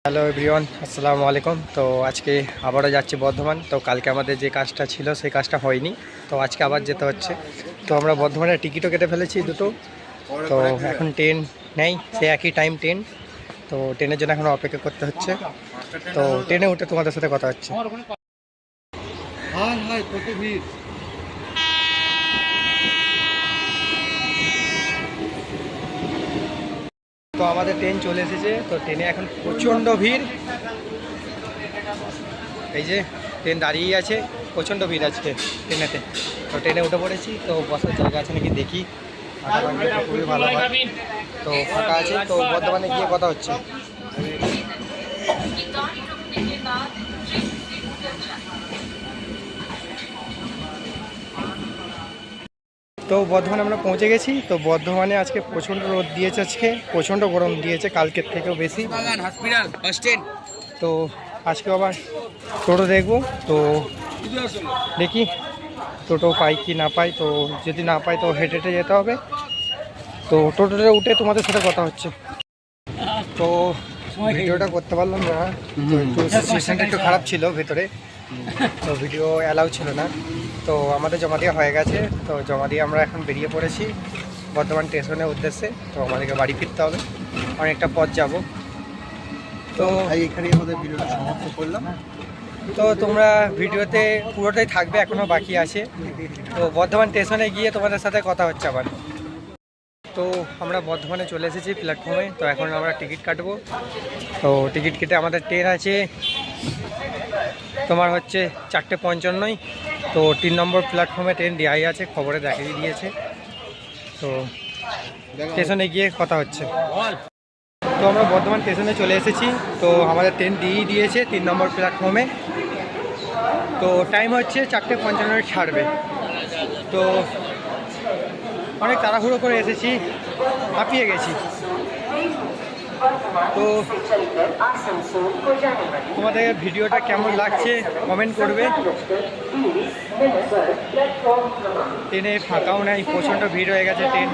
Hello everyone, আসসালামু আলাইকুম। তো আজকে আবারও যাচ্ছি বর্ধমান। তো কালকে আমাদের যে কাজটা ছিল সেই কাজটা হয়নি, তো আজকে আবার যেতে হচ্ছে। তো আমরা বর্ধমানের টিকিটও কেটে ফেলেছি দুটো। তো এখন ট্রেন নেই, সে একই টাইম ট্রেন। তো ট্রেনের জন্য এখন অপেক্ষা করতে হচ্ছে। তো ট্রেনে উঠে তোমাদের সাথে কথা হচ্ছে। তো আমাদের ট্রেন চলে এসেছে। তো ট্রেনে এখন প্রচণ্ড ভিড়। এই যে ট্রেন দাঁড়িয়েই আছে, প্রচণ্ড ভিড় আজকে ট্রেনেতে। তো ট্রেনে উঠে পড়েছি। তো বসার জায়গা আছে নাকি দেখি, খুবই ভালো হয়। তো ফাঁকা আছে, তো বর্ধমানে গিয়ে কথা হচ্ছে। তো বর্ধমানে আমরা পৌঁছে গেছি। তো বর্ধমানে আজকে প্রচণ্ড রোদ দিয়েছে, আজকে প্রচণ্ড গরম দিয়েছে, কালকের থেকেও বেশি। তো আজকে আবার টোটো দেখবো, তো দেখি টোটো পাই কি না পাই। তো যদি না পাই তো হেঁটে হেঁটে যেতে হবে। তো টোটোটা উঠে তোমাদের সাথে কথা হচ্ছে। তো ভিডিওটা করতে পারলাম না, তো একটু সিচুয়েশনটা একটু খারাপ ছিল ভেতরে, তো ভিডিও অ্যালাউ ছিল না। তো আমাদের জমা দেওয়া হয়ে গেছে। তো জমা দিয়ে আমরা এখন বেরিয়ে পড়েছি বর্ধমান স্টেশনের উদ্দেশ্যে। তো আমাদেরকে বাড়ি ফিরতে হবে, অনেকটা পথ যাব। তো এখানেই আমাদের ভিডিওটা সমাপ্ত করলাম। তো তোমরা ভিডিওতে পুরোটাই থাকবে, এখনও বাকি আছে। তো বর্ধমান স্টেশনে গিয়ে তোমাদের সাথে কথা হচ্ছে আবার। তো আমরা বর্ধমানে চলে এসেছি প্ল্যাটফর্মে। তো এখন আমরা টিকিট কাটবো। তো টিকিট কেটে আমাদের ট্রেন আছে তোমার হচ্ছে 4:55। তো 3 নম্বর প্ল্যাটফর্মে ট্রেন দেওয়াই আছে, খবরে দেখিয়ে দিয়েছে। তো স্টেশনে গিয়ে কথা হচ্ছে। তো আমরা বর্ধমান স্টেশনে চলে এসেছি। তো আমাদের ট্রেন দিয়েই দিয়েছে 3 নম্বর প্ল্যাটফর্মে। তো টাইম হচ্ছে 4:55 ছাড়বে। তো অনেক তাড়াহুড়ো করে এসেছি, হাঁপিয়ে গেছি। তো তোমাদের ভিডিওটা কেমন লাগছে কমেন্ট করবে। ট্রেনে ফাঁকাও নাই, প্রচণ্ড ভিড় হয়ে গেছে ট্রেন।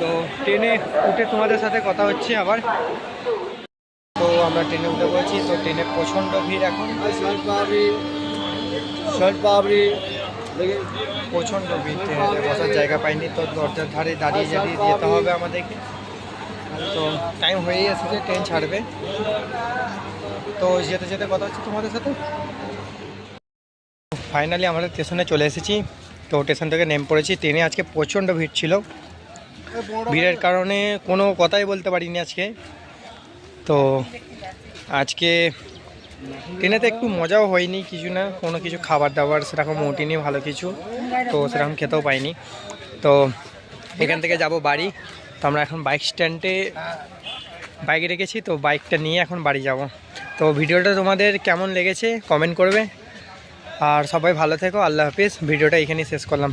তো ট্রেনে উঠে তোমাদের সাথে কথা হচ্ছে আবার। তো আমরা ট্রেনে উঠে পড়েছি। তো ট্রেনে প্রচণ্ড ভিড় এখন, প্রচণ্ড ভিড়। ট্রেনে বসার জায়গা পাইনি, তো দরজার ধারে দাঁড়িয়ে দাঁড়িয়ে যেতে হবে আমাদেরকে। তো টাইম হয়েই এসেছে, ট্রেন ছাড়বে। তো যেতে যেতে কথা হচ্ছে তোমাদের সাথে। ফাইনালি আমাদের স্টেশনে চলে এসেছি। তো স্টেশন থেকে নেমে পড়েছি। ট্রেনে আজকে প্রচণ্ড ভিড় ছিল, ভিড়ের কারণে কোনো কথাই বলতে পারিনি আজকে। তো আজকে ট্রেনেতে একটু মজাও হয়নি, কিছু না, কোনো কিছু খাবার দাবার সেরকম ওঠেনি ভালো কিছু, তো সেরকম খেতেও পাইনি। তো এখান থেকে যাব বাড়ি। তো আমরা এখন বাইক স্ট্যান্ডে বাইক রেখেছি, তো বাইকটা নিয়ে এখন বাড়ি যাব। তো ভিডিওটা তোমাদের কেমন লেগেছে কমেন্ট করবে। আর সবাই ভালো থেকো, আল্লাহ হাফিজ। ভিডিওটা এখানেই শেষ করলাম।